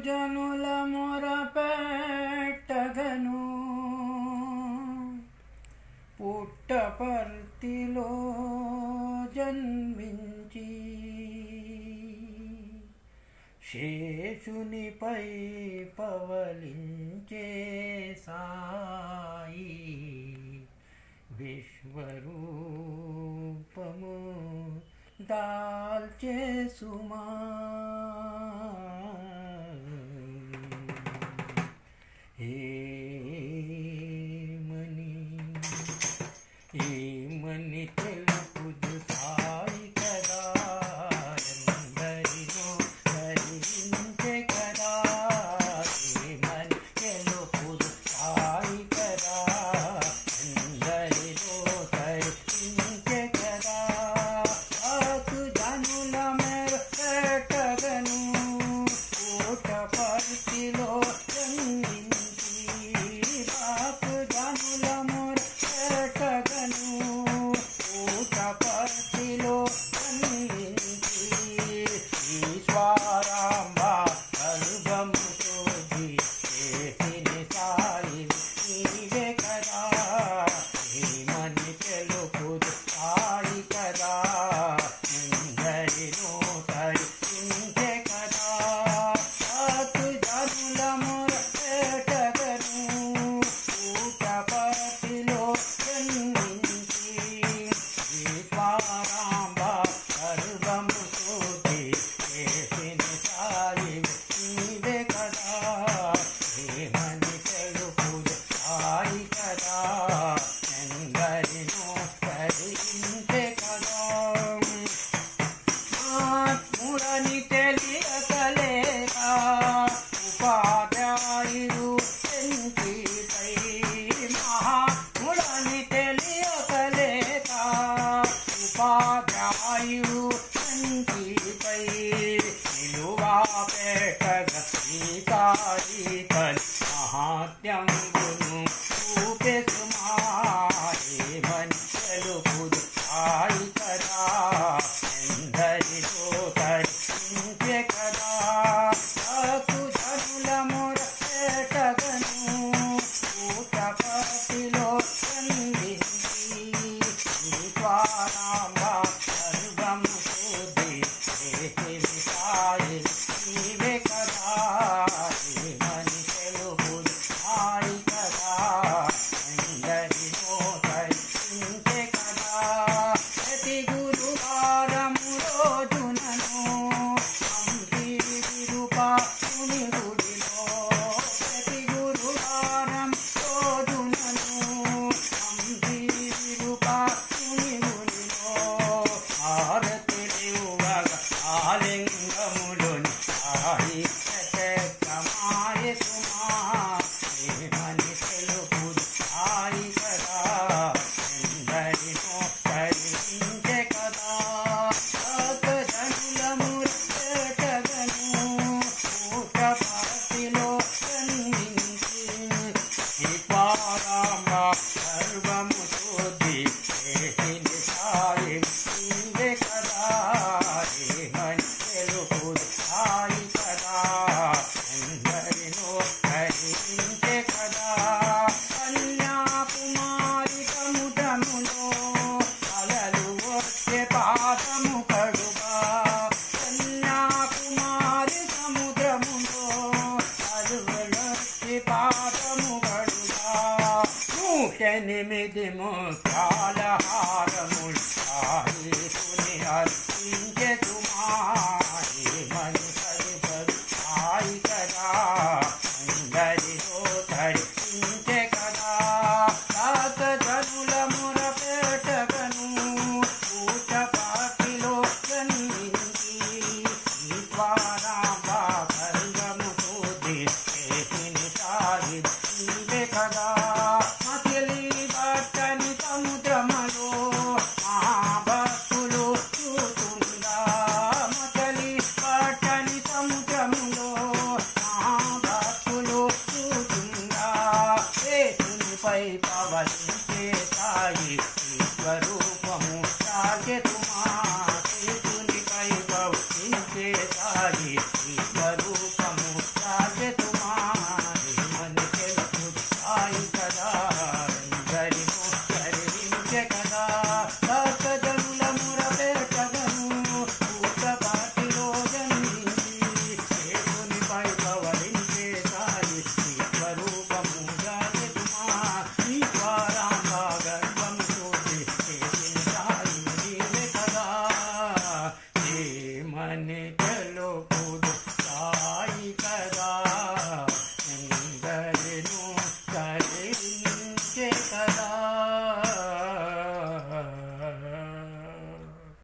జనుల మొరపెట్టగను పుట్టపర్తిలో జన్మించి శేషునిపై పవలించే సాయి విశ్వరూపము దాల్చే సుమా. ఏమని తెలుపుదు సాయి కదా, ఎందరినో ధరించే కదా. ఏమని తెలుపుదు సాయి కదా, ఎందరినో ధరించే కదా. ఆకు జనుల మెరపెట్టగను పుట్టపర్తిలో జన్మించి. ఆకు జనుల పుట్టపర్తిలో జన్మించి ఈశ్వరాంబ గర్భముతో చేసిన సాయి నీవే కదా. ఏమని తెలుపుదు సాయి కదా, ఎందరినో ధరించే కదా. ఆకు జనుల మొరపెట్టగను పుట్టపర్తిలో జన్మించి ఈశ్వరాంబ గర్భముతో చేసిన సాయి నీవే కదా. ఏమని తెలుపుదు సాయి కదా, ఎందరినో ధరించే కదా. మహాత్ముడని తెలియకలేక ఉపాధ్యాయుడు ఎంటిపై. మహాత్ముడని తెలియకలేక ఉపాధ్యాయుడు ఎంటిపై. నిలువా పెట్టగ శ్రీకారి తల్లి మహాత్యంబును చూపే సుమా. ఏమని తెలుపుదు సాయి కదా, ఎందరితో ధరించే కదా. ఆకు జనుల మొరపెట్టగను పుట్టపర్తిలో జన్మించి ఈశ్వరాంబ గర్భముతో చేసిన సాయి నీవే కదా. ఏమని తెలుపుదు సాయి కదా, ఎందరినో ధరించే కదా. ప్రతి గురువారము రోజునను హంపి విరూపాక్షుని గుడిలో. ప్రతి గురువారం రోజునను హంపి విరూపాక్షుని గుడిలో హారతులివ్వగా ఆలింగములోని సాయి ప్రత్యక్షమాయ సుమా. ఏమని తెలుపుదు సాయి కదా, ఎందరినో ధరించే కదా. ఆకు జనుల మొరపెట్టగను పుట్టపర్తిలో జన్మించి ఈశ్వరాంబ గర్భముతో చేసిన సాయి నీవే కదా. ఏమని తెలుపుదు సాయి కదా, ఎందరినో ధరించే కదా. కన్యాకుమారి సముద్రములో అలలు వచ్చే పాదము కడుగా. కన్యాకుమారి సముద్రములో అలలు వచ్చే పాదము కడుగా. 108 ముత్యాల